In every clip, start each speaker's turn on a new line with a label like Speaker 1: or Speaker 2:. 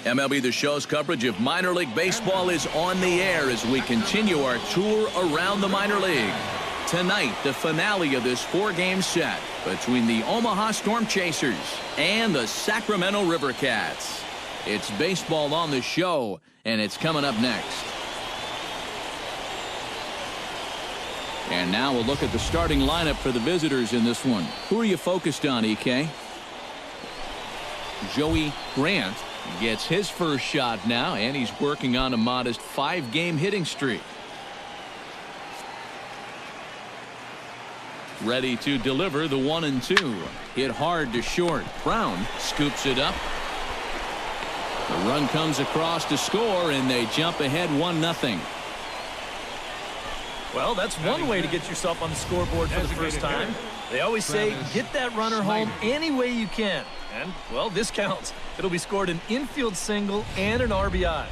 Speaker 1: MLB The Show's coverage of minor league baseball is on the air as we continue our tour around the minor league. Tonight, the finale of this four-game set between the Omaha Storm Chasers and the Sacramento River Cats. It's baseball on the show, and it's coming up next. And now we'll look at the starting lineup for the visitors in this one. Who are you focused on, EK? Joey Grant gets his first shot now, and he's working on a modest 5-game hitting streak. Ready to deliver the 1-2. Hit hard to short. Brown scoops it up. The run comes across to score, and they jump ahead 1-0.
Speaker 2: Well, that's one way to get yourself on the scoreboard for the first time. They always say, get that runner home any way you can. And, well, this counts. It'll be scored an infield single and an RBI.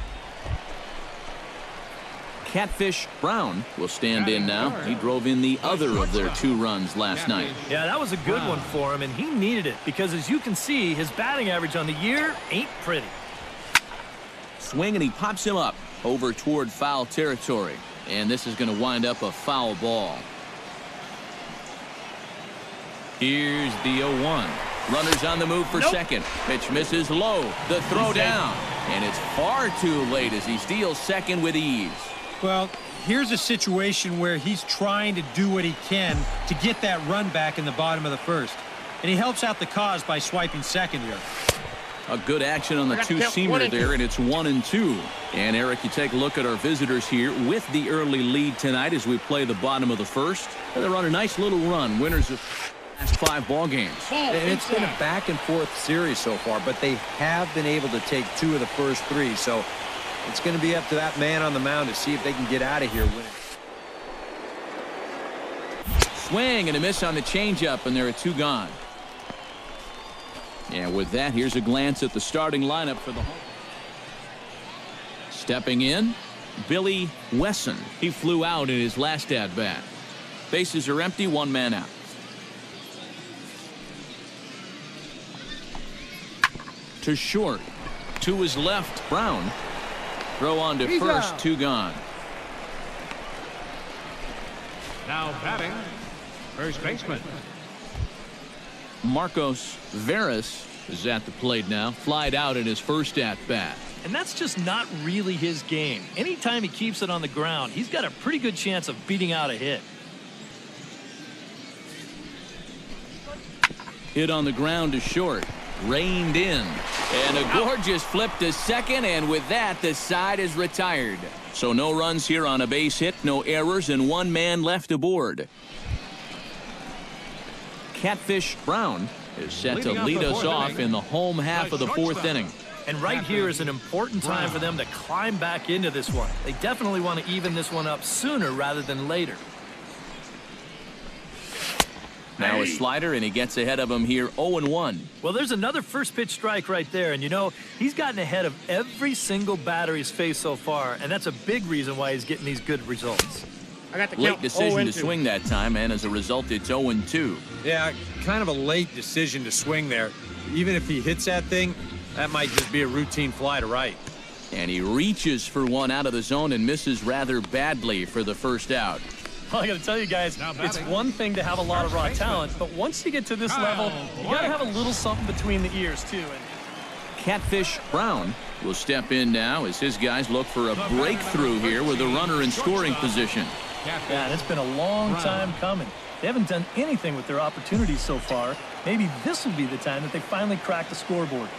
Speaker 1: Catfish Brown will stand in now. He drove in the other of their 2 runs last night.
Speaker 2: Yeah, that was a good one for him, and he needed it because, as you can see, his batting average on the year ain't pretty.
Speaker 1: Swing, and he pops him up over toward foul territory. And this is going to wind up a foul ball. Here's the 0-1. Runners on the move for second. Pitch misses low. The throw down. And it's far too late as he steals second with ease.
Speaker 3: Well, here's a situation where he's trying to do what he can to get that run back in the bottom of the first. And he helps out the cause by swiping second here.
Speaker 1: A good action on the two-seamer there, and it's 1-2. And, Eric, you take a look at our visitors here with the early lead tonight as we play the bottom of the first. They're on a nice little run, winners of last 5 ball games.
Speaker 4: And it's been a back-and-forth series so far, but they have been able to take 2 of the first 3. So it's going to be up to that man on the mound to see if they can get out of here winning.
Speaker 1: Swing and a miss on the changeup, and there are 2 gone. And with that, here's a glance at the starting lineup for the home. Stepping in, Billy Wesson. He flew out in his last at-bat. Bases are empty, 1 man out. To short. To his left, Brown. Throw on to first, 2 gone.
Speaker 5: Now batting, first baseman.
Speaker 1: Marcos Veras is at the plate now. Flied out in his first at-bat.
Speaker 2: And that's just not really his game. Anytime he keeps it on the ground, he's got a pretty good chance of beating out a hit.
Speaker 1: Hit on the ground to short. Reined in. And a gorgeous flip to second, and with that, the side is retired. So no runs here on a base hit, no errors, and 1 man left aboard. Catfish Brown is set to lead us off in the home half of the 4th inning.
Speaker 2: And right here is an important time for them to climb back into this one. They definitely want to even this one up sooner rather than later.
Speaker 1: Now a slider, and he gets ahead of him here, 0-1.
Speaker 2: Well, there's another first pitch strike right there. And, you know, he's gotten ahead of every single batter he's faced so far. And that's a big reason why he's getting these good results.
Speaker 1: Late decision to swing that time, and as a result, it's 0-2.
Speaker 4: Yeah, kind of a late decision to swing there. Even if he hits that thing, that might just be a routine fly to right.
Speaker 1: And he reaches for one out of the zone and misses rather badly for the first out.
Speaker 2: Well, I got to tell you guys, it's one thing to have a lot of raw talent, but once you get to this level, you got to have a little something between the ears, too.
Speaker 1: Catfish Brown will step in now as his guys look for a breakthrough here with a runner in scoring position.
Speaker 2: Yeah, and it's been a long time coming. They haven't done anything with their opportunities so far. Maybe this will be the time that they finally crack the scoreboard.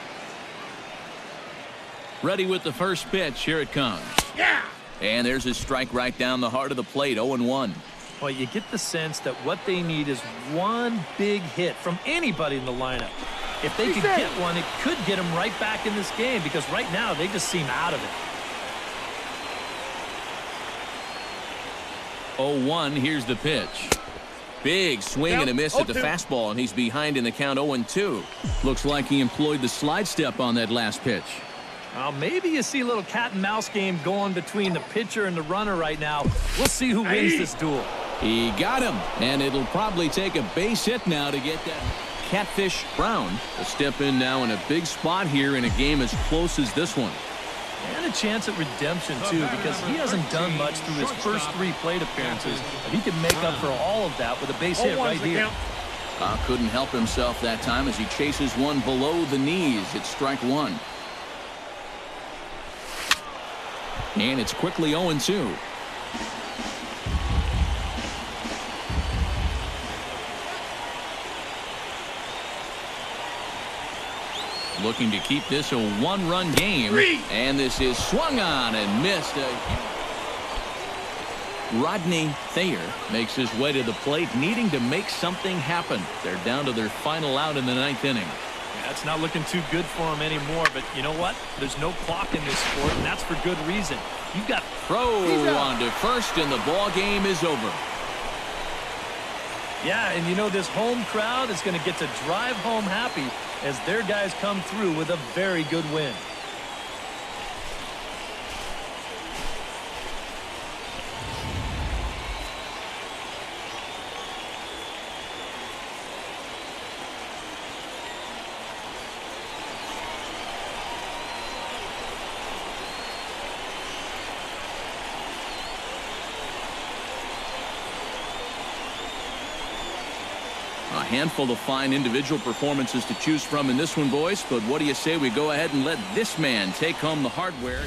Speaker 1: Ready with the first pitch. Here it comes.
Speaker 5: Yeah!
Speaker 1: And there's a strike right down the heart of the plate, 0-1.
Speaker 2: Well, you get the sense that what they need is one big hit from anybody in the lineup. If they could get one, it could get them right back in this game because right now they just seem out of it.
Speaker 1: 0-1, here's the pitch. Big swing and a miss at the fastball, and he's behind in the count 0-2. Looks like he employed the slide step on that last pitch.
Speaker 2: Well, maybe you see a little cat and mouse game going between the pitcher and the runner right now. We'll see who wins this duel.
Speaker 1: He got him, and it'll probably take a base hit now to get that. Catfish Brown will step in now in a big spot here in a game as close as this one.
Speaker 2: And a chance at redemption, too, because he hasn't done much through his first 3 plate appearances. But he can make up for all of that with a base hit right here.
Speaker 1: Couldn't help himself that time as he chases one below the knees. It's strike 1. And it's quickly 0-2. Looking to keep this a 1-run game. And this is swung on and missed. Rodney Thayer makes his way to the plate, needing to make something happen. They're down to their final out in the 9th inning.
Speaker 2: Yeah, it's not looking too good for him anymore, but you know what? There's no clock in this sport, and that's for good reason. You've got
Speaker 1: throw on to first, and the ball game is over.
Speaker 2: Yeah, and you know this home crowd is going to get to drive home happy as their guys come through with a very good win.
Speaker 1: A handful of fine individual performances to choose from in this one, boys. But what do you say we go ahead and let this man take home the hardware?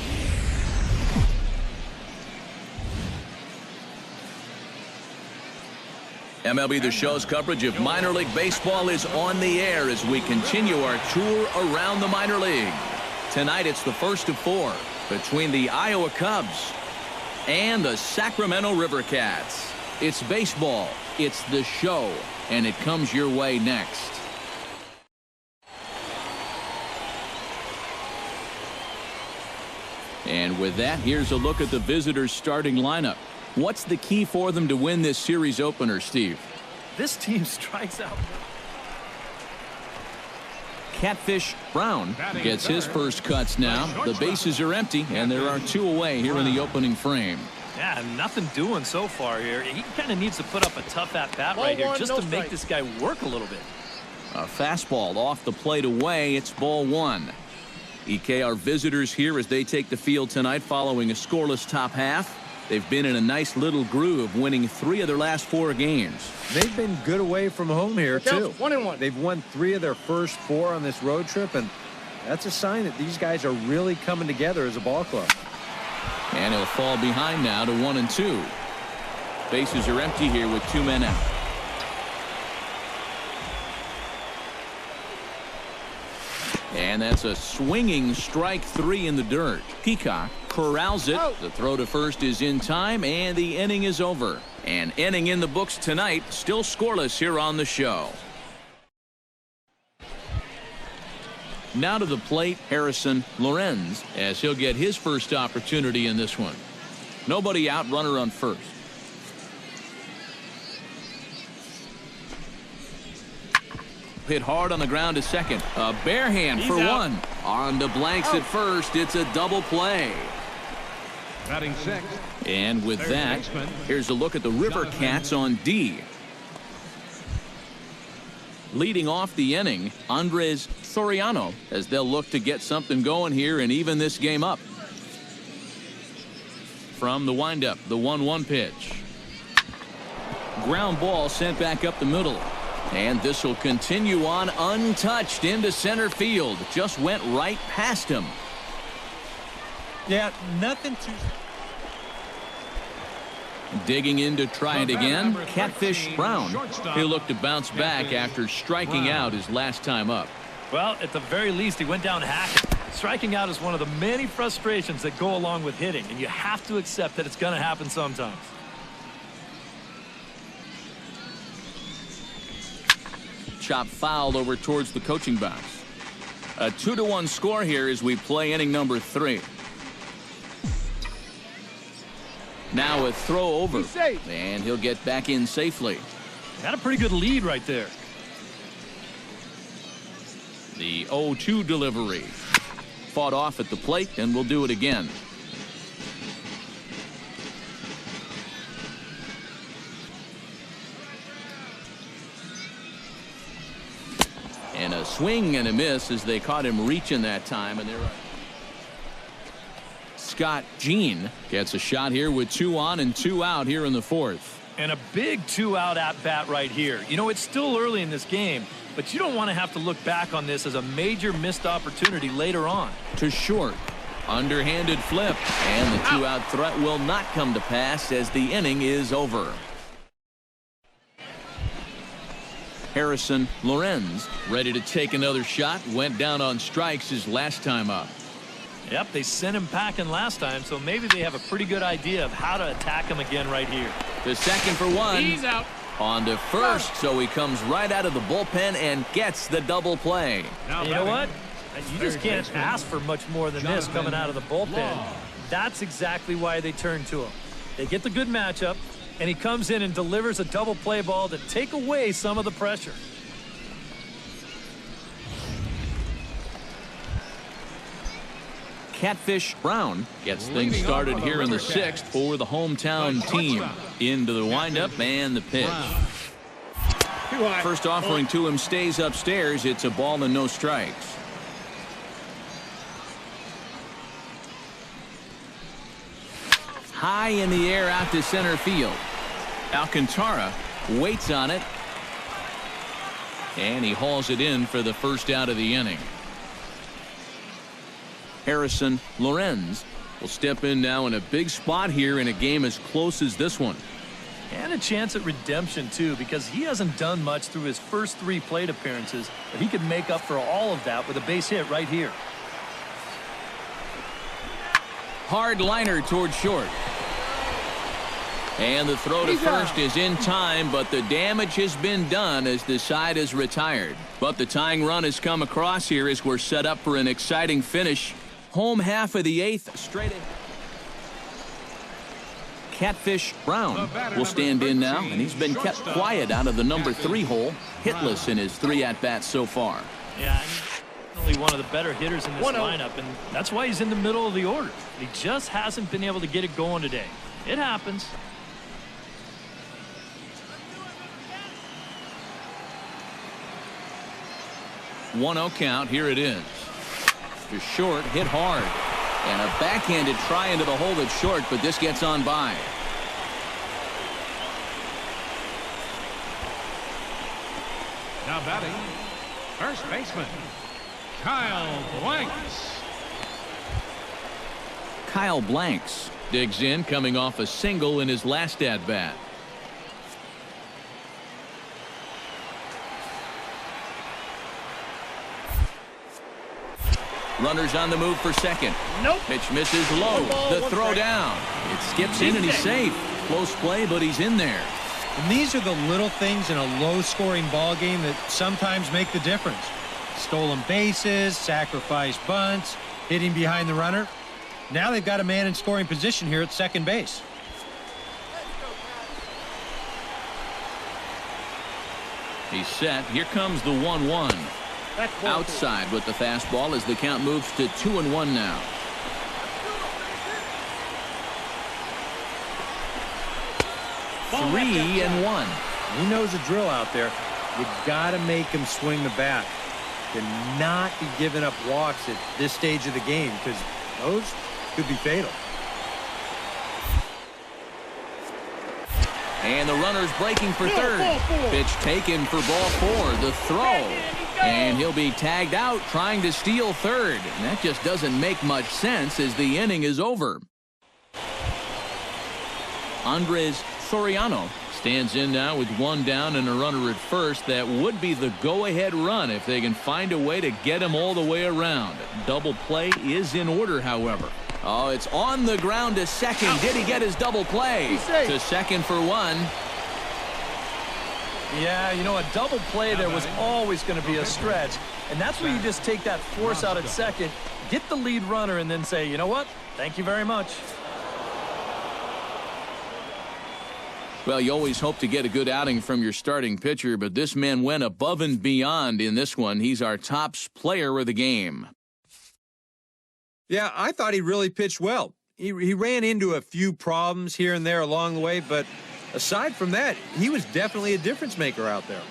Speaker 1: MLB The Show's coverage of minor league baseball is on the air as we continue our tour around the minor league. Tonight it's the first of 4 between the Iowa Cubs and the Sacramento River Cats. It's baseball. It's the show. And it comes your way next. And with that, here's a look at the visitors' starting lineup. What's the key for them to win this series opener, Steve?
Speaker 2: This team strikes out.
Speaker 1: Catfish Brown gets his first cuts now. The bases are empty, and there are 2 away here in the opening frame.
Speaker 2: Yeah, nothing doing so far here. He kind of needs to put up a tough at-bat right here just to make this guy work a little bit.
Speaker 1: A fastball off the plate away. It's ball 1. EK, our visitors here as they take the field tonight following a scoreless top half. They've been in a nice little groove, winning 3 of their last 4 games.
Speaker 4: They've been good away from home here, too.
Speaker 6: 1-1.
Speaker 4: They've won 3 of their first 4 on this road trip, and that's a sign that these guys are really coming together as a ball club.
Speaker 1: And he'll fall behind now to 1-2. Bases are empty here with 2 men out. And that's a swinging strike 3 in the dirt. Peacock corrals it. The throw to first is in time, and the inning is over. An inning in the books tonight, still scoreless here on the show. Now to the plate, Harrison Lorenz, as he'll get his first opportunity in this one. Nobody out, runner on first. Hit hard on the ground to second. A bare hand for 1. On to blanks at first. It's a double play.
Speaker 5: Batting 6th.
Speaker 1: And with that, here's a look at the River Cats on D. Leading off the inning, Andres Soriano, as they'll look to get something going here and even this game up. From the windup, the 1-1 pitch. Ground ball sent back up the middle. And this will continue on untouched into center field. Just went right past him.
Speaker 3: Yeah, nothing too...
Speaker 1: Digging in to try it again, Catfish Brown. He'll look to bounce back after striking out his last time up.
Speaker 2: Well, at the very least, he went down hacking. Striking out is one of the many frustrations that go along with hitting, and you have to accept that it's going to happen sometimes.
Speaker 1: Chop fouled over towards the coaching box. A 2-1 score here as we play inning number 3. Now a throw over, and he'll get back in safely.
Speaker 2: Had a pretty good lead right there.
Speaker 1: The 0-2 delivery. Fought off at the plate, and we'll do it again. swing and a miss as they caught him reaching that time, and they're Scott Jean gets a shot here with 2 on and 2 out here in the 4th.
Speaker 2: And a big 2-out at bat right here. You know, it's still early in this game, but you don't want to have to look back on this as a major missed opportunity later on.
Speaker 1: To short. Underhanded flip. And the 2-out threat will not come to pass as the inning is over. Harrison Lorenz ready to take another shot. Went down on strikes his last time up.
Speaker 2: Yep, they sent him packing last time, so maybe they have a pretty good idea of how to attack him again right here.
Speaker 1: The second for one.
Speaker 5: He's out.
Speaker 1: On to first, so he comes right out of the bullpen and gets the double play.
Speaker 2: You know what? You just can't ask for much more than this coming out of the bullpen. That's exactly why they turn to him. They get the good matchup, and he comes in and delivers a double play ball to take away some of the pressure.
Speaker 1: Catfish Brown gets things started here in the 6th for the hometown team. Into the windup and the pitch. First offering to him stays upstairs. It's a ball and no strikes. High in the air out to center field. Alcantara waits on it. And he hauls it in for the first out of the inning. Harrison Lorenz will step in now in a big spot here in a game as close as this one.
Speaker 2: And a chance at redemption, too, because he hasn't done much through his first 3 plate appearances, but he could make up for all of that with a base hit right here.
Speaker 1: Hard liner toward short. And the throw to first is in time, but the damage has been done as the side is retired. But the tying run has come across here as we're set up for an exciting finish. Home half of the 8th straight in. Catfish Brown will stand in now, and he's been kept quiet out of the number 3 hole, hitless in his 3 at-bats so far.
Speaker 2: Yeah, he's definitely one of the better hitters in this lineup, and that's why he's in the middle of the order. He just hasn't been able to get it going today. It happens.
Speaker 1: One-0 count. Here it is. To short, hit hard. And a backhanded try into the hole that's short, but this gets on by.
Speaker 5: Now batting, first baseman, Kyle Blanks.
Speaker 1: Kyle Blanks digs in, coming off a single in his last at-bat. Runners on the move for second.
Speaker 2: Nope.
Speaker 1: Pitch misses low. The throw down. It skips in and he's safe. Close play, but he's in there.
Speaker 3: And these are the little things in a low-scoring ball game that sometimes make the difference. Stolen bases, sacrificed bunts, hitting behind the runner. Now they've got a man in scoring position here at second base.
Speaker 1: He's set. Here comes the 1-1. Outside with the fastball as the count moves to 2-1 now.
Speaker 3: Ball
Speaker 1: 3-1.
Speaker 4: He knows the drill out there. You got to make him swing the bat. Cannot be giving up walks at this stage of the game because those could be fatal.
Speaker 1: And the runner's breaking for third. Pitch taken for ball 4. The throw. And he'll be tagged out trying to steal third. And that just doesn't make much sense as the inning is over. Andres Soriano stands in now with 1 down and a runner at first. That would be the go-ahead run if they can find a way to get him all the way around. Double play is in order, however. Oh, it's on the ground to second. Did he get his double play? To second for 1.
Speaker 2: Yeah, you know, a double play there was always going to be a stretch. And that's where you just take that force out at second, get the lead runner, and then say, you know what? Thank you very much.
Speaker 1: Well, you always hope to get a good outing from your starting pitcher, but this man went above and beyond in this one. He's our top player of the game.
Speaker 4: Yeah, I thought he really pitched well. He ran into a few problems here and there along the way, but aside from that, he was definitely a difference maker out there.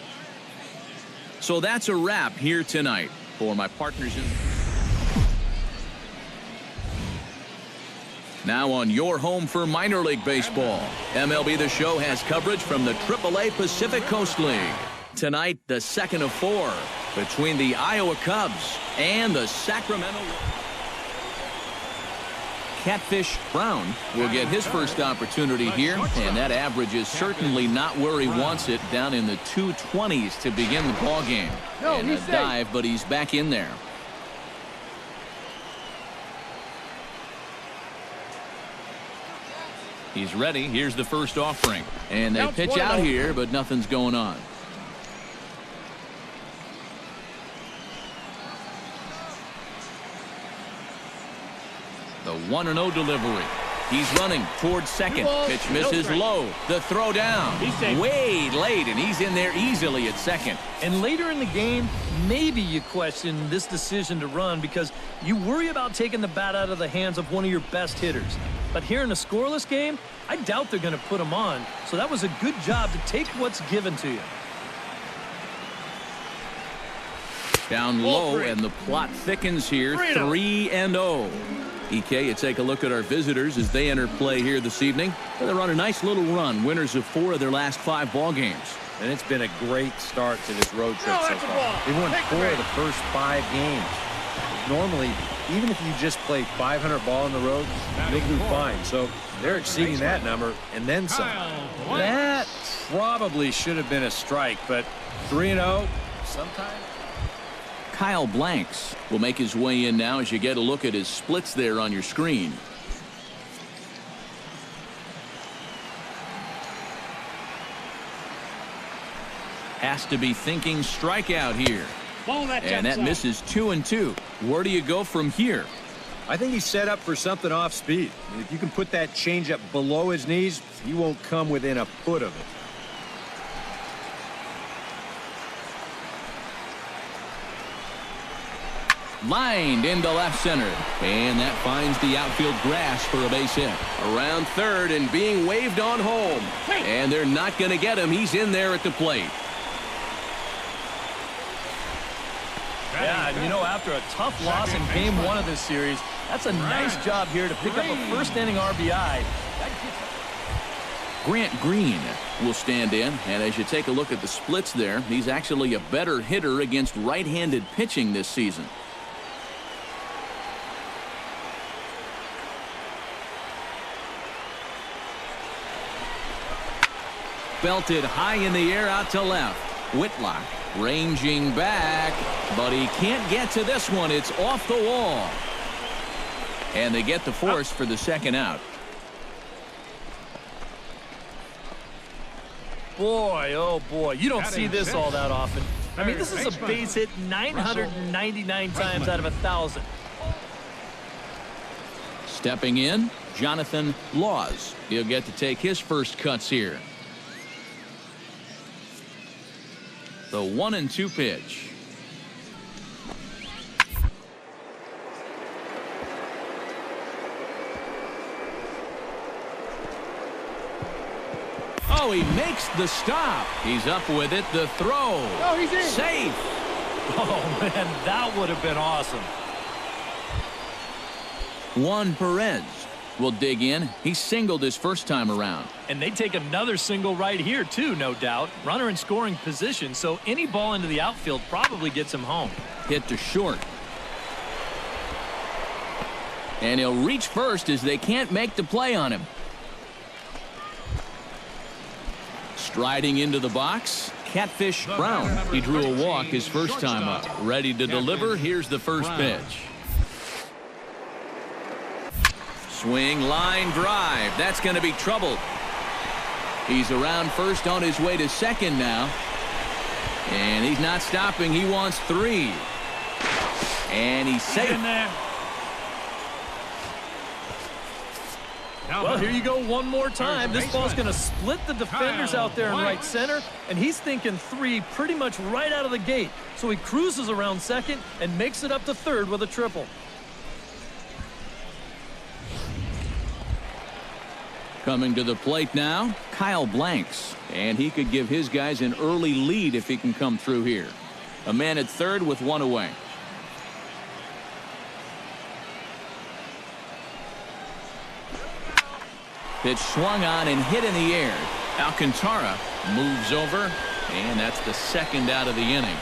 Speaker 1: So that's a wrap here tonight. For my partners in... Now on your home for minor league baseball, MLB The Show has coverage from the AAA Pacific Coast League. Tonight, the second of 4 between the Iowa Cubs and the Sacramento... Catfish Brown will get his first opportunity here, and that average is certainly not where he wants it, down in the 220s to begin the ball game. And a dive, but he's back in there. He's ready. Here's the first offering. And they pitch out here, but nothing's going on. The 1-0 delivery. He's running towards second. Pitch misses low. The throw down. Way late, and he's in there easily at second.
Speaker 2: And later in the game, maybe you question this decision to run because you worry about taking the bat out of the hands of one of your best hitters. But here in a scoreless game, I doubt they're going to put him on. So that was a good job to take what's given to you.
Speaker 1: Down low, and the plot thickens here. 3-0. EK, you take a look at our visitors as they enter play here this evening. They're on a nice little run, winners of 4 of their last 5 ball games.
Speaker 4: And it's been a great start to this road trip so far. They won 4 of the first 5 games. Normally, even if you just play 500 ball on the road, you'll do fine. So they're exceeding that number and then some. That probably should have been a strike, but 3-0 sometimes.
Speaker 1: Kyle Blanks will make his way in now as you get a look at his splits there on your screen. Has to be thinking strikeout here. And that misses 2-2. Where do you go from here?
Speaker 4: I think he's set up for something off speed. If you can put that changeup below his knees, he won't come within a foot of it.
Speaker 1: Lined into left center, and that finds the outfield grass for a base hit. Around third and being waved on home, and they're not going to get him. He's in there at the plate.
Speaker 2: Yeah, and you know, after a tough loss in game 1 of this series, that's a nice job here to pick up a first-inning RBI.
Speaker 1: Grant Green will stand in, and as you take a look at the splits there, he's actually a better hitter against right-handed pitching this season. Belted high in the air out to left. Whitlock ranging back, but he can't get to this one. It's off the wall. And they get the force for the second out.
Speaker 2: Boy, oh boy, you don't see this all that often. I mean, this is a base hit 999 times out of 1,000.
Speaker 1: Stepping in, Jonathan Laws. He'll get to take his first cuts here. The 1-2 pitch. Oh, he makes the stop. He's up with it. The throw.
Speaker 2: Oh, he's in.
Speaker 1: Safe.
Speaker 2: Oh, man, that would have been awesome.
Speaker 1: Juan Perez will dig in. He singled his first time around.
Speaker 2: And they take another single right here, too, no doubt. Runner in scoring position, so any ball into the outfield probably gets him home.
Speaker 1: Hit to short. And he'll reach first as they can't make the play on him. Striding into the box, Catfish Brown. He drew a walk his first time up. Ready to deliver. Here's the first pitch. Swing, line, drive. That's going to be trouble. He's around first on his way to second now. And he's not stopping. He wants 3. And he's safe.
Speaker 2: In there. Well, here you go one more time. This ball's going to split the defenders out there in right center, and he's thinking 3 pretty much right out of the gate. So he cruises around second and makes it up to third with a triple.
Speaker 1: Coming to the plate now, Kyle Blanks. And he could give his guys an early lead if he can come through here. A man at third with one away. Pitch swung on and hit in the air. Alcantara moves over, and that's the second out of the inning.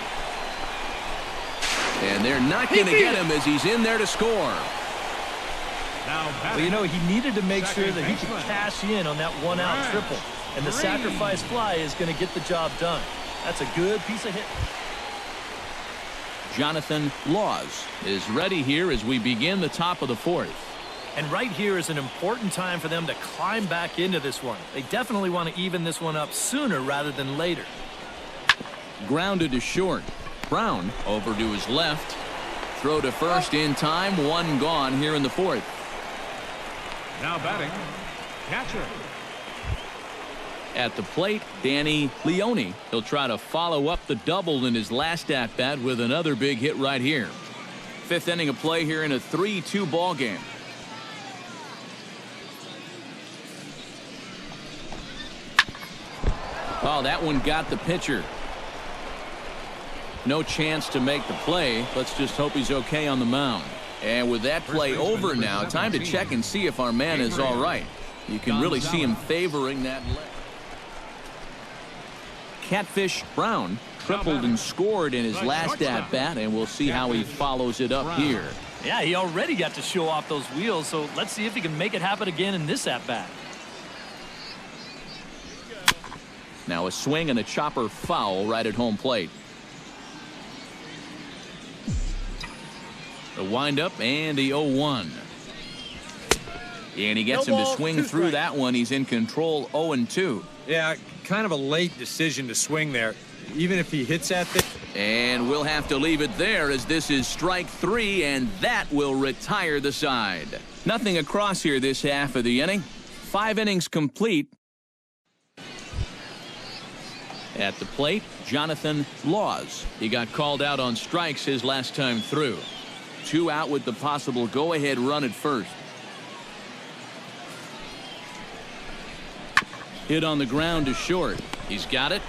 Speaker 1: And they're not going to get him as he's in there to score.
Speaker 2: Well, you know, he needed to make sure that he could cash in on that one-out triple. And the sacrifice fly is going to get the job done. That's a good piece of hit.
Speaker 1: Jonathan Laws is ready here as we begin the top of the fourth.
Speaker 2: And right here is an important time for them to climb back into this one. They definitely want to even this one up sooner rather than later.
Speaker 1: Grounded to short. Brown over to his left. Throw to first in time. One gone here in the fourth.
Speaker 5: Now batting, catcher.
Speaker 1: At the plate, Danny Leone. He'll try to follow up the double in his last at-bat with another big hit right here. Fifth inning of play here in a 3-2 ball game. Oh, that one got the pitcher. No chance to make the play. Let's just hope he's okay on the mound. And with that play over now, time to check and see if our man is all right. You can really see him favoring that leg. Catfish Brown tripled and scored in his last at-bat, and we'll see how he follows it up here.
Speaker 2: Yeah, he already got to show off those wheels, so let's see if he can make it happen again in this at-bat.
Speaker 1: Now a swing and a chopper foul right at home plate. The windup and the 0-1. And he gets him to swing through that one. He's in control 0-2.
Speaker 4: Yeah, kind of a late decision to swing there. Even if he hits that thing.
Speaker 1: And we'll have to leave it there as this is strike three, and that will retire the side. Nothing across here this half of the inning. 5 innings complete. At the plate, Jonathan Laws. He got called out on strikes his last time through. 2 out with the possible go-ahead run at first. Hit on the ground to short. He's got it.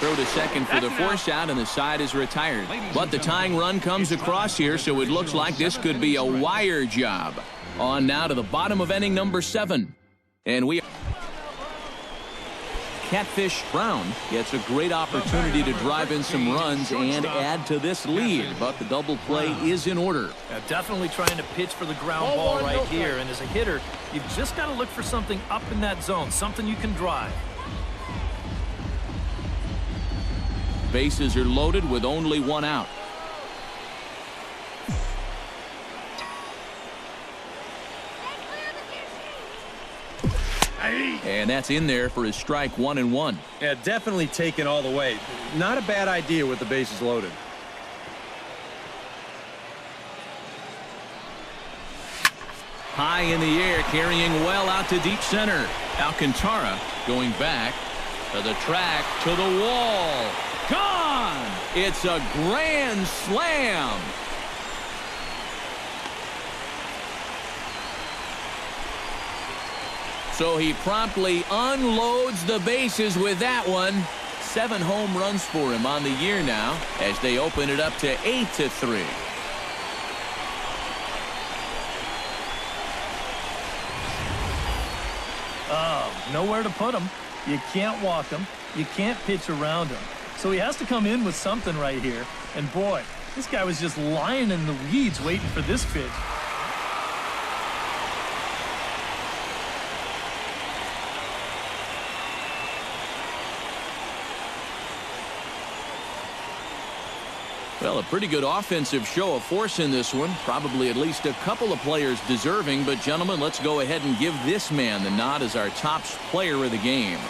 Speaker 1: Throw to second for the force out, and the side is retired. But the tying run comes across here, so it looks like this could be a wire job. On now to the bottom of inning number 7. And we... Catfish Brown gets a great opportunity to drive in some runs and add to this lead, but the double play is in order.
Speaker 2: Definitely trying to pitch for the ground ball right here, and as a hitter, you've just got to look for something up in that zone, something you can drive.
Speaker 1: Bases are loaded with only 1 out. And that's in there for his strike 1-1.
Speaker 4: Yeah, definitely taken all the way. Not a bad idea with the bases loaded.
Speaker 1: High in the air, carrying well out to deep center. Alcantara going back to the track, to the wall. Gone! It's a grand slam. So he promptly unloads the bases with that one. 7 home runs for him on the year now as they open it up to 8-3.
Speaker 2: Nowhere to put him. You can't walk him. You can't pitch around him. So he has to come in with something right here. And boy, this guy was just lying in the weeds waiting for this pitch.
Speaker 1: Well, a pretty good offensive show of force in this one. Probably at least a couple of players deserving. But, gentlemen, let's go ahead and give this man the nod as our top player of the game.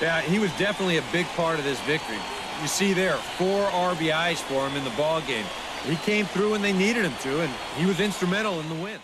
Speaker 4: Yeah, he was definitely a big part of this victory. You see there, 4 RBIs for him in the ball game. He came through when they needed him to, and he was instrumental in the win.